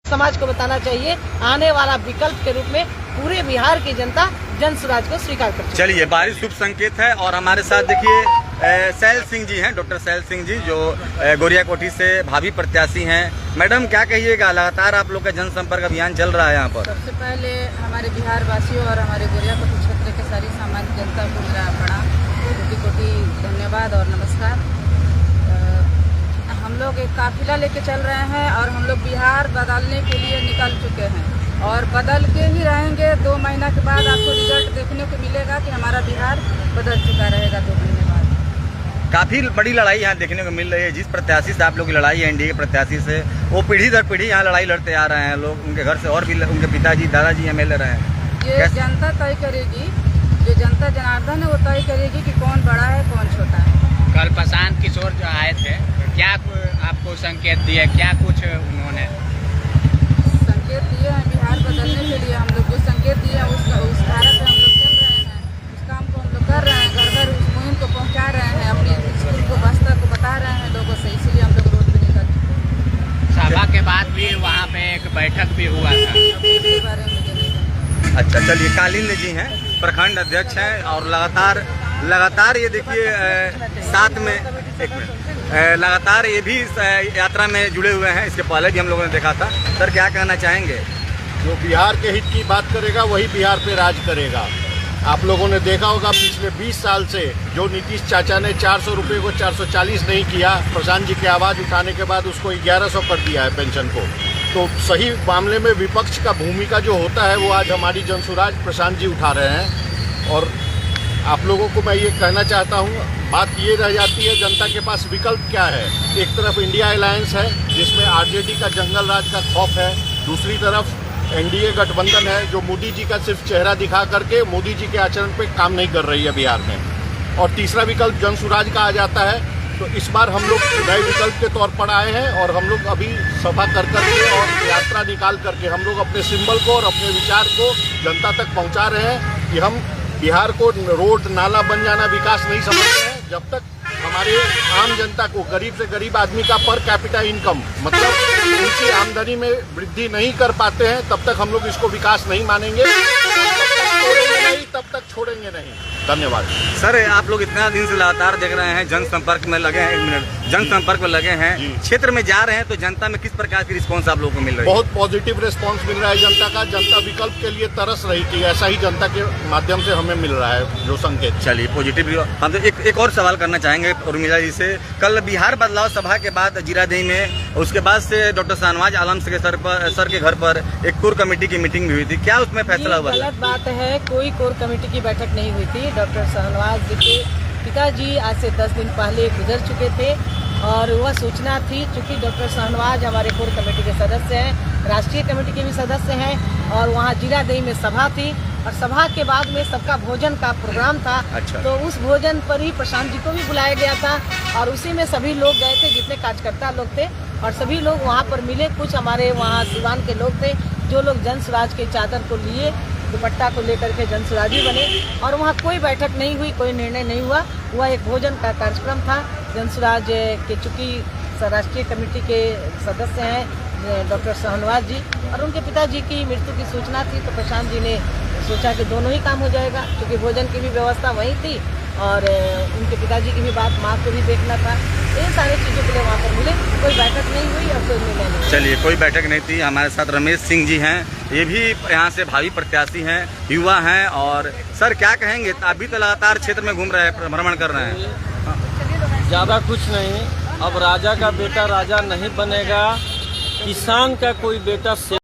समाज को बताना चाहिए, आने वाला विकल्प के रूप में पूरे बिहार की जनता जन स्वराज को स्वीकार कर। चलिए, बारिश शुभ संकेत है। और हमारे साथ देखिए सैल सिंह जी हैं, डॉक्टर सैल सिंह जी, जो गोरिया कोठी से भावी प्रत्याशी हैं। मैडम, क्या कहिएगा, लगातार आप लोग का जनसंपर्क अभियान चल रहा है यहाँ पर। सबसे पहले हमारे बिहार वासियों और हमारे गोरिया कोठी क्षेत्र के सारी सामान्य जनता को मेरा प्रणाम, कोटि कोटि धन्यवाद और नमस्कार। हम लोग एक काफिला लेके चल रहे हैं और हम लोग बिहार बदलने के लिए निकल चुके हैं और बदल के ही रहेंगे। 2 महीना के बाद आपको रिजल्ट देखने को मिलेगा कि हमारा बिहार बदल चुका रहेगा 2 महीने बाद। काफी बड़ी लड़ाई यहाँ देखने को मिल रही है। जिस प्रत्याशी से आप लोग की लड़ाई है, एनडीए के प्रत्याशी से, वो पीढ़ी दर पीढ़ी यहाँ लड़ाई लड़ते आ रहे हैं लोग। उनके घर से और भी उनके पिताजी दादाजी MLA रहे हैं। ये जनता तय करेगी, जो जनता जनार्दन है वो तय करेगी कि कौन बड़ा है कौन छोटा है। कल प्रशांत किशोर जो आए थे, क्या आपको संकेत दिए, क्या कुछ उन्होंने संकेत दिए हैं बिहार बदलने के लिए? हम लोग जो संकेत दिए हैं उस धारा पे हम लोग चल रहे हैं, उस काम को हम लोग कर रहे हैं, घर घर उस मुहिम को पहुंचा रहे हैं, अपनी स्कूल को बस्तर को बता रहे हैं लोगों से, इसीलिए हम लोग रोड पे निकल चुके हैं। सभा के बाद भी वहाँ पे एक बैठक भी हुआ था। इसके बारे में मुझे नहीं पता। अच्छा, चलिए, कालिंद जी हैं, प्रखंड अध्यक्ष हैं और लगातार ये देखिए साथ में, एक मिनट, लगातार ये भी यात्रा में जुड़े हुए हैं। इसके पहले भी हम लोगों ने देखा था। सर, क्या कहना चाहेंगे? जो बिहार के हित की बात करेगा वही बिहार पे राज करेगा। आप लोगों ने देखा होगा पिछले 20 साल से जो नीतीश चाचा ने 400 रुपये को 440 नहीं किया, प्रशांत जी की आवाज़ उठाने के बाद उसको 1100 कर दिया है पेंशन को। तो सही मामले में विपक्ष का भूमिका जो होता है वो आज हमारी जनसुराज प्रशांत जी उठा रहे हैं। और आप लोगों को मैं ये कहना चाहता हूँ, बात ये रह जाती है जनता के पास विकल्प क्या है। एक तरफ इंडिया अलायंस है जिसमें RJD का जंगल राज का खौफ है, दूसरी तरफ NDA गठबंधन है जो मोदी जी का सिर्फ चेहरा दिखा करके मोदी जी के आचरण पे काम नहीं कर रही है बिहार में, और तीसरा विकल्प जनसुराज का आ जाता है। तो इस बार हम लोग नए विकल्प के तौर पर आए हैं और हम लोग अभी सभा कर करके और यात्रा निकाल करके हम लोग अपने सिंबल को और अपने विचार को जनता तक पहुंचा रहे हैं कि हम बिहार को रोड नाला बन जाना विकास नहीं समझते हैं। जब तक हमारे आम जनता को, गरीब से गरीब आदमी का पर कैपिटा इनकम मतलब उनकी आमदनी में वृद्धि नहीं कर पाते हैं, तब तक हम लोग इसको विकास नहीं मानेंगे। तब तक छोड़ेंगे नहीं। धन्यवाद। सर, आप लोग इतना दिन से लगातार देख रहे हैं, जनसंपर्क में लगे हैं, एक मिनट, जनसंपर्क में लगे हैं, क्षेत्र में जा रहे हैं, तो जनता में किस प्रकार की रिस्पांस आप लोगों को मिल रही है? बहुत पॉजिटिव रिस्पांस मिल रहा है जनता का। जनता विकल्प के लिए तरस रही थी, ऐसा ही जनता के माध्यम से हमें मिल रहा है जो संकेत। चलिए, पॉजिटिव। हम तो एक और सवाल करना चाहेंगे उर्मिला जी से। कल बिहार बदलाव सभा के बाद जीरादेई में, उसके बाद से डॉक्टर शाहनवाज आलम के सर के घर पर एक कोर कमेटी की मीटिंग भी हुई थी, क्या उसमें फैसला हुआ? गलत बात है, कोई कोर कमेटी की बैठक नहीं हुई थी। डॉक्टर शाहनवाज जी के पिताजी आज से 10 दिन पहले गुजर चुके थे और वह सूचना थी, चूँकि डॉक्टर शाहनवाज हमारे कोर कमेटी के सदस्य हैं, राष्ट्रीय कमेटी के भी सदस्य हैं, और वहाँ जीरादेई में सभा थी और सभा के बाद में सबका भोजन का प्रोग्राम था। अच्छा। तो उस भोजन पर ही प्रशांत जी को भी बुलाया गया था और उसी में सभी लोग गए थे जितने कार्यकर्ता लोग थे, और सभी लोग वहाँ पर मिले। कुछ हमारे वहाँ सिवान के लोग थे जो लोग जन स्वराज के चादर को लिए, दुपट्टा को लेकर के जन स्वराजी बने, और वहाँ कोई बैठक नहीं हुई, कोई निर्णय नहीं हुआ। वह एक भोजन का कार्यक्रम था। जन स्वराज के चूँकि राष्ट्रीय कमेटी के सदस्य हैं डॉक्टर शाहनवाज जी, और उनके पिताजी की मृत्यु की सूचना थी, तो प्रशांत जी ने सोचा कि दोनों ही काम हो जाएगा, क्योंकि भोजन की भी व्यवस्था वहीं थी और उनके पिताजी की भी बात, माँ को भी देखना था। इन सारी चीज़ों के लिए वहाँ पर मिले। कोई बैठक नहीं हुई और कोई निर्णय नहीं। चलिए, कोई बैठक नहीं थी। हमारे साथ रमेश सिंह जी हैं, ये भी यहाँ से भावी प्रत्याशी हैं, युवा हैं। और सर, क्या कहेंगे? अभी तो लगातार क्षेत्र में घूम रहे हैं, भ्रमण कर रहे हैं। ज़्यादा कुछ नहीं, अब राजा का बेटा राजा नहीं बनेगा, किसान का कोई बेटा